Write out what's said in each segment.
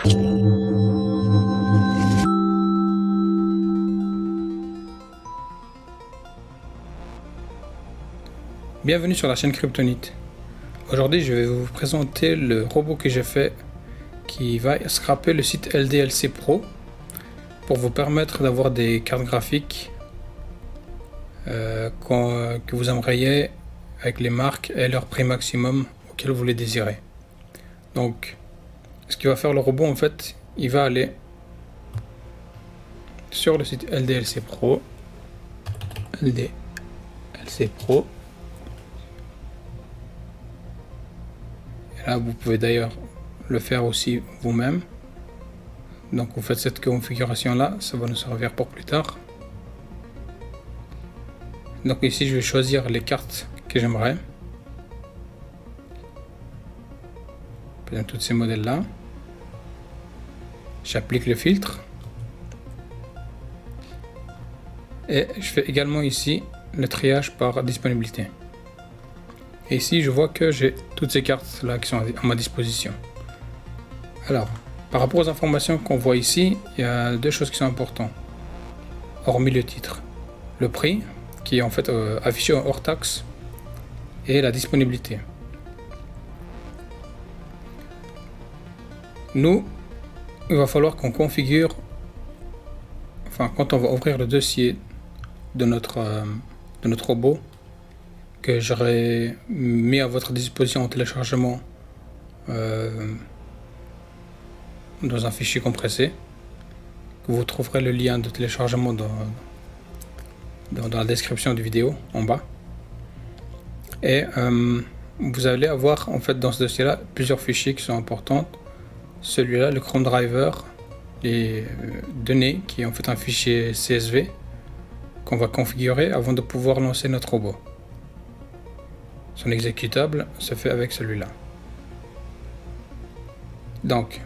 Bienvenue sur la chaîne Kryptonite. Aujourd'hui, je vais vous présenter le robot que j'ai fait qui va scraper le site LDLC Pro pour vous permettre d'avoir des cartes graphiques que vous aimeriez avec les marques et leur prix maximum auquel vous les désirez. Donc, ce qu'il va faire le robot, en fait, il va aller sur le site LDLC Pro. LDLC Pro. Et là, vous pouvez d'ailleurs le faire aussi vous-même. Donc vous faites cette configuration là, ça va nous servir pour plus tard. Donc ici je vais choisir les cartes que j'aimerais. Dans tous ces modèles là. J'applique le filtre. Et je fais également ici le triage par disponibilité. Et ici je vois que j'ai toutes ces cartes là qui sont à ma disposition. Alors, par rapport aux informations qu'on voit ici, il y a deux choses qui sont importantes. Hormis le titre. Le prix, qui est en fait affiché hors taxe, et la disponibilité. Nous, il va falloir qu'on configure, enfin quand on va ouvrir le dossier de notre robot, que j'aurai mis à votre disposition en téléchargement dans un fichier compressé, que vous trouverez le lien de téléchargement dans la description de vidéo en bas. Et vous allez avoir en fait dans ce dossier là plusieurs fichiers qui sont importants. Celui-là, le Chrome Driver, les données, qui est en fait un fichier CSV qu'on va configurer avant de pouvoir lancer notre robot. Son exécutable se fait avec celui-là. Donc,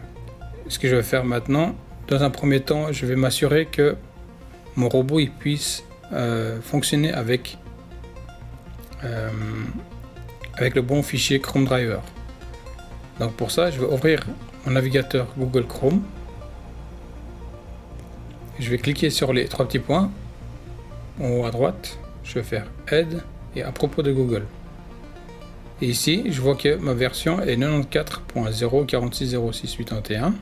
ce que je vais faire maintenant, dans un premier temps, je vais m'assurer que mon robot il puisse fonctionner avec le bon fichier Chrome Driver. Donc pour ça, je vais ouvrir mon navigateur Google Chrome. Je vais cliquer sur les trois petits points en haut à droite. Je vais faire Aide et à propos de Google. Et ici, je vois que ma version est 94.0.46.06.81.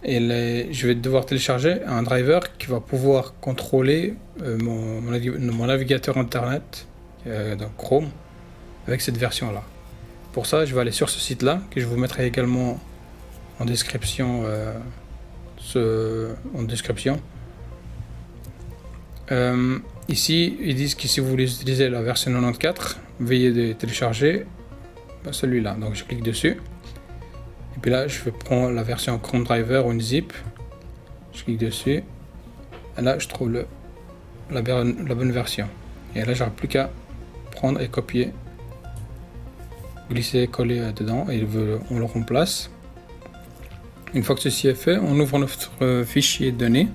Et je vais devoir télécharger un driver qui va pouvoir contrôler mon navigateur internet, donc Chrome, avec cette version là. Pour ça, je vais aller sur ce site là, que je vous mettrai également en description. Ici, ils disent que si vous voulez utiliser la version 94, veuillez de télécharger celui-là. Donc je clique dessus. Et puis là, je vais prendre la version Chrome Driver ou une zip. Je clique dessus. Et là, je trouve la bonne version. Et là, j'aurai plus qu'à prendre et copier, glisser, coller dedans et on le remplace. Une fois que ceci est fait, on ouvre notre fichier données.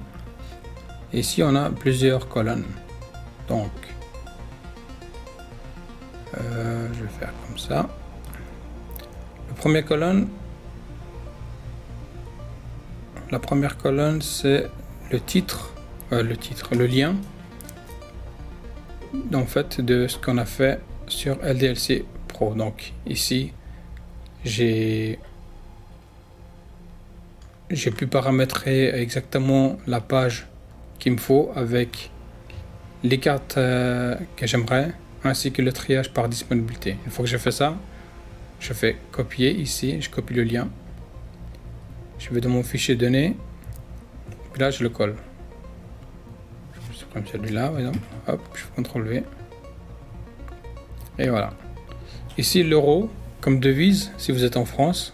Et ici, on a plusieurs colonnes. Donc, je vais faire comme ça. La première colonne, c'est le lien, en fait, de ce qu'on a fait sur LDLC Pro. Donc ici, j'ai pu paramétrer exactement la page qu'il me faut avec les cartes que j'aimerais, ainsi que le triage par disponibilité. Une fois que j'ai fait ça, je fais copier ici, je copie le lien, je vais dans mon fichier données, puis là je le colle. Je supprime celui-là, par exemple. Hop, je fais CTRL V, et voilà. Ici l'euro comme devise si vous êtes en France.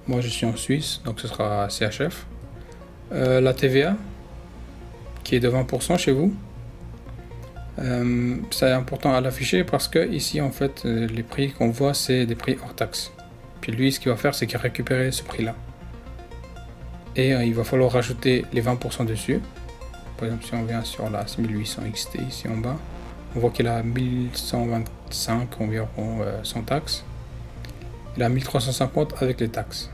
Moi je suis en Suisse, donc ce sera CHF. La TVA qui est de 20% chez vous. C'est important à l'afficher parce que ici en fait les prix qu'on voit c'est des prix hors taxe. Puis lui ce qu'il va faire c'est qu'il va récupérer ce prix là. Et il va falloir rajouter les 20% dessus. Par exemple si on vient sur la 6800 XT ici en bas, on voit qu'il a 1125 environ sans taxe. il est à 1350 avec les taxes.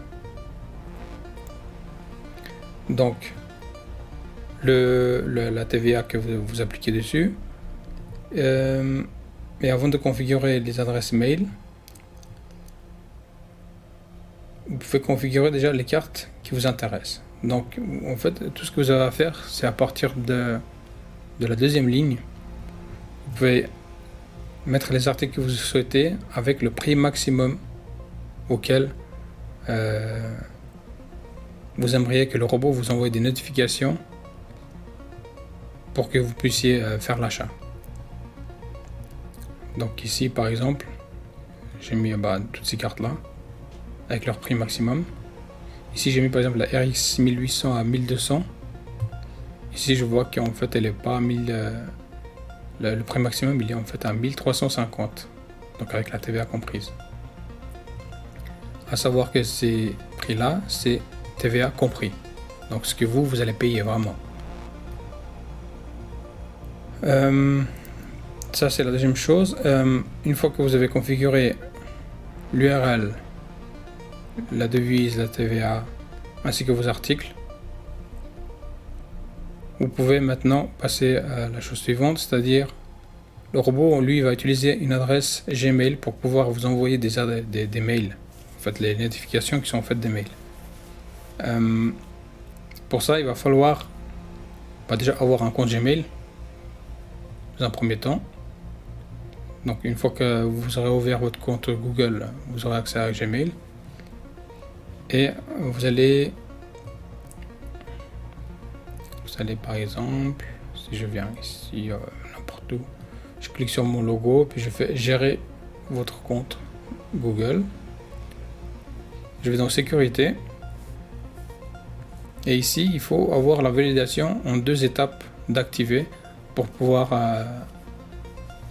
Donc, la TVA que vous appliquez dessus. Et avant de configurer les adresses mail, vous pouvez configurer déjà les cartes qui vous intéressent. Donc, en fait, tout ce que vous avez à faire, c'est à partir de la deuxième ligne, vous pouvez mettre les articles que vous souhaitez avec le prix maximum auquel vous aimeriez que le robot vous envoie des notifications pour que vous puissiez faire l'achat. Donc ici par exemple, j'ai mis toutes ces cartes là avec leur prix maximum. Ici j'ai mis par exemple la RX 1800 à 1200. Ici je vois qu'en fait elle est pas à 1000, le prix maximum il est en fait à 1350, donc avec la TVA comprise. À savoir que ces prix là c'est TVA compris, donc ce que vous allez payer vraiment. Ça c'est la deuxième chose. Une fois que vous avez configuré l'URL, la devise, la TVA ainsi que vos articles, vous pouvez maintenant passer à la chose suivante, c'est-à-dire le robot lui va utiliser une adresse Gmail pour pouvoir vous envoyer des mails, en fait les notifications qui sont en fait des mails. Pour ça il va falloir déjà avoir un compte Gmail dans un premier temps. Donc une fois que vous aurez ouvert votre compte Google, vous aurez accès à Gmail et vous allez par exemple, si je viens ici n'importe où, je clique sur mon logo puis je fais gérer votre compte Google, je vais dans sécurité et ici il faut avoir la validation en 2 étapes d'activer pour pouvoir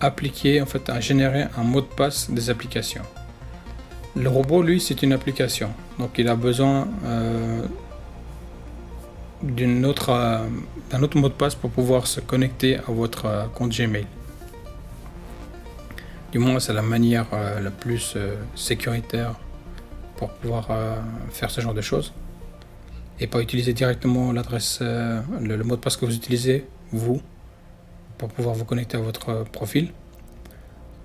appliquer, en fait, à générer un mot de passe des applications. Le robot, lui, c'est une application, donc il a besoin d'un autre mot de passe pour pouvoir se connecter à votre compte Gmail. Du moins, c'est la manière la plus sécuritaire pour pouvoir faire ce genre de choses et pas utiliser directement l'adresse, le mot de passe que vous utilisez, vous, pour pouvoir vous connecter à votre profil.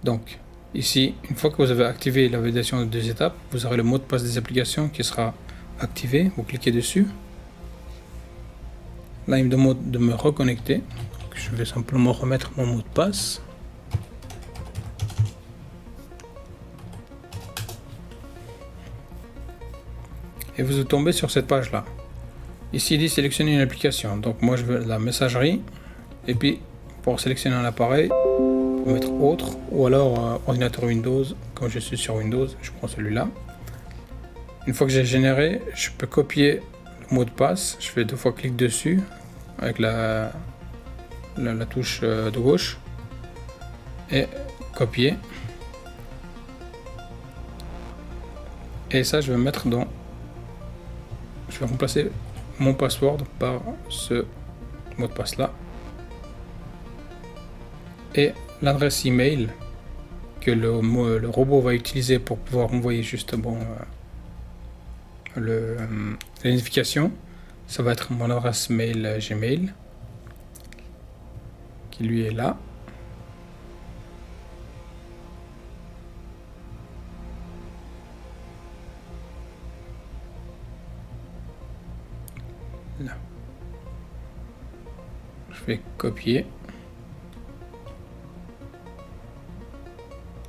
Donc ici, une fois que vous avez activé la validation de 2 étapes, vous aurez le mot de passe des applications qui sera activé. Vous cliquez dessus. Là il me demande de me reconnecter, donc je vais simplement remettre mon mot de passe. Et vous tombez sur cette page là. Ici il dit sélectionner une application, donc moi je veux la messagerie, et puis pour sélectionner un appareil, pour mettre autre, ou alors ordinateur Windows. Comme je suis sur Windows, je prends celui-là. Une fois que j'ai généré, je peux copier le mot de passe. Je fais 2 fois clic dessus avec la touche de gauche et copier. Et ça, je vais mettre dans. Je vais remplacer mon password par ce mot de passe là. Et l'adresse email que le robot va utiliser pour pouvoir envoyer justement les notifications, ça va être mon adresse mail Gmail qui lui est là. Là. Je vais copier.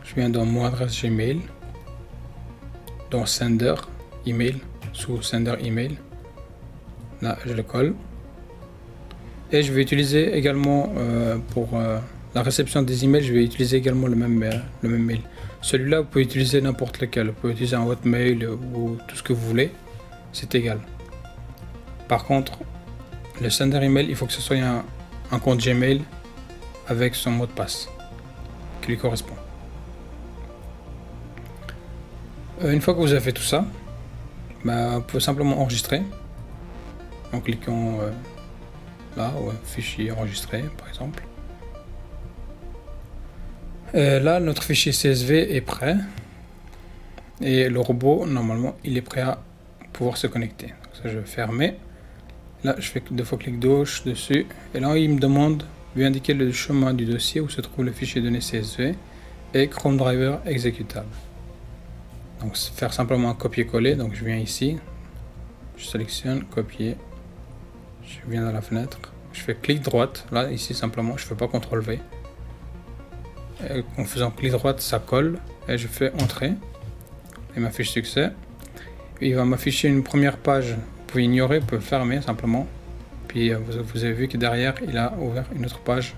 Je viens dans mon adresse Gmail, dans Sender Email, sous Sender Email. Là, je le colle. Et je vais utiliser également pour la réception des emails, je vais utiliser également le même mail. Celui-là, vous pouvez utiliser n'importe lequel. Vous pouvez utiliser un Hotmail ou tout ce que vous voulez. C'est égal. Par contre, le Sender Email, il faut que ce soit un compte Gmail avec son mot de passe qui lui correspond. Une fois que vous avez fait tout ça, vous pouvez simplement enregistrer en cliquant là, fichier enregistré par exemple. Là, notre fichier CSV est prêt. Et le robot, normalement, il est prêt à pouvoir se connecter. Donc ça, je vais fermer. Là, je fais 2 fois clic gauche dessus. Et là, il me demande, lui indiquer le chemin du dossier où se trouve le fichier données CSV et Chrome Driver exécutable. Donc, faire simplement un copier-coller. Donc, je viens ici. Je sélectionne, copier. Je viens dans la fenêtre. Je fais clic droite. Là, ici, simplement, je ne fais pas CTRL V. Et en faisant clic droite, ça colle. Et je fais Entrée. Et ma fiche succès. Il va m'afficher une première page. Vous pouvez ignorer, vous pouvez fermer simplement. Puis vous avez vu que derrière, il a ouvert une autre page.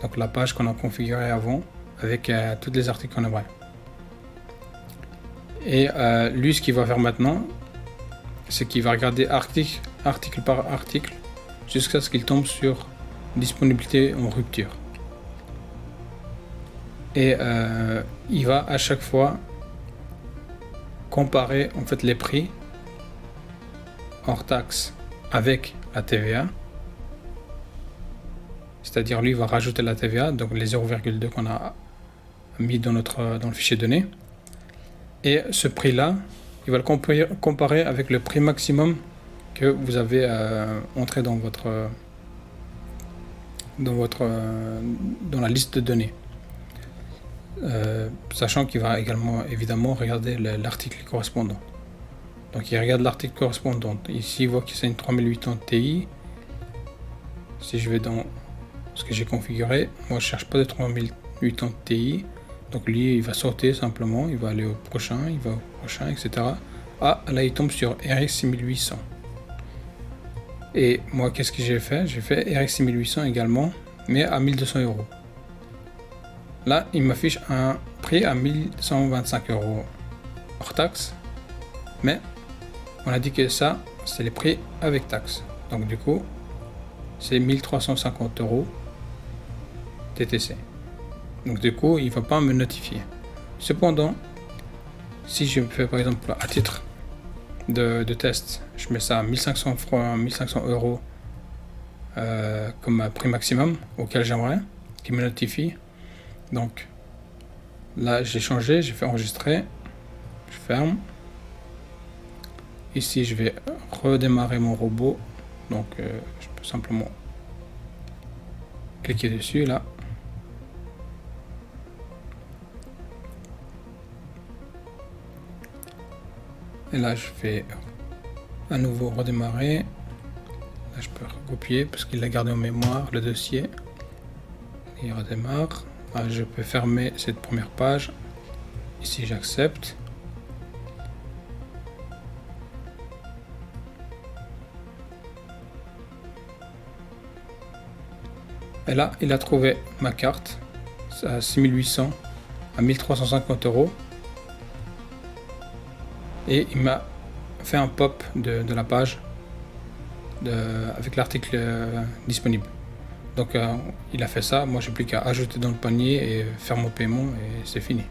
Donc la page qu'on a configurée avant avec tous les articles qu'on aimerait. Et lui, ce qu'il va faire maintenant, c'est qu'il va regarder article par article jusqu'à ce qu'il tombe sur disponibilité en rupture. Et il va à chaque fois comparer en fait les prix hors taxe avec la TVA. C'est-à-dire lui il va rajouter la TVA, donc les 0,2 qu'on a mis dans le fichier données. Et ce prix-là, il va le comparer avec le prix maximum que vous avez entré dans la liste de données. Sachant qu'il va également évidemment regarder l'article correspondant. Donc il regarde l'article correspondant. Ici il voit que c'est une 3800 Ti. Si je vais dans ce que j'ai configuré, moi je cherche pas de 3800 Ti. Donc lui il va sauter simplement, il va aller au prochain, il va au prochain, etc. Ah là il tombe sur RX 6800. Et moi qu'est-ce que j'ai fait? J'ai fait RX 6800 également, mais à 1200 €. Là il m'affiche un prix à 1125 € hors taxe, mais on a dit que ça c'est les prix avec taxe. Donc du coup c'est 1350 € TTC. Donc du coup il ne va pas me notifier. Cependant, si je fais par exemple à titre de test, je mets ça à 1500 € comme prix maximum auquel j'aimerais qu'il me notifie. Donc là j'ai changé, j'ai fait enregistrer, je ferme. Ici je vais redémarrer mon robot, donc je peux simplement cliquer dessus là. Et là je vais à nouveau redémarrer. Là je peux recopier parce qu'il l'a gardé en mémoire le dossier. Il redémarre. Là, je peux fermer cette première page. Ici j'accepte. Et là il a trouvé ma carte à 6800 à 1350 €. Et il m'a fait un pop de la page avec l'article disponible. Donc il a fait ça, moi j'ai plus qu'à ajouter dans le panier et faire mon paiement et c'est fini.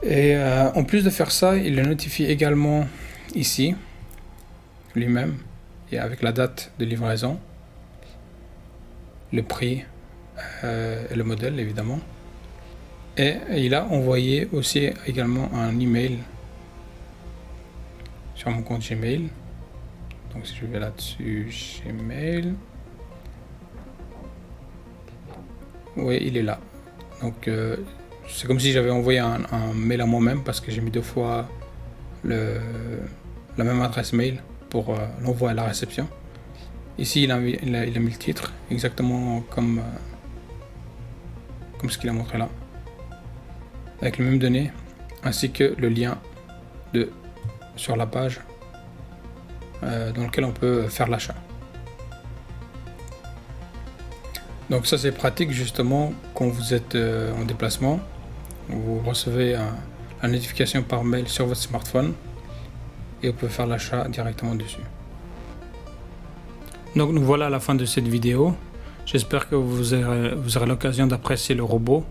Et en plus de faire ça, il le notifie également ici, lui-même, et avec la date de livraison, le prix et le modèle évidemment. Et il a envoyé aussi également un email sur mon compte Gmail. Donc si je vais là-dessus, Gmail. Oui, il est là. Donc c'est comme si j'avais envoyé un mail à moi-même parce que j'ai mis 2 fois la même adresse mail pour l'envoi à la réception. Ici il a mis le titre exactement comme ce qu'il a montré là, avec les mêmes données ainsi que le lien sur la page dans lequel on peut faire l'achat. Donc ça c'est pratique justement quand vous êtes en déplacement, vous recevez la notification par mail sur votre smartphone et vous pouvez faire l'achat directement dessus. Donc nous voilà à la fin de cette vidéo. J'espère que vous aurez l'occasion d'apprécier le robot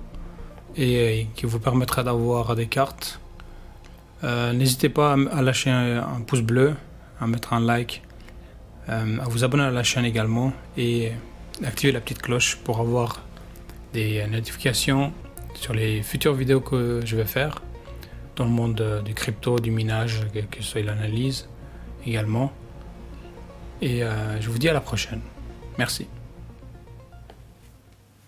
et qui vous permettra d'avoir des cartes. N'hésitez pas à lâcher un pouce bleu, à mettre un like, à vous abonner à la chaîne également et activer la petite cloche pour avoir des notifications sur les futures vidéos que je vais faire. dans le monde du crypto, du minage, que ce soit l'analyse également. Et je vous dis à la prochaine. Merci.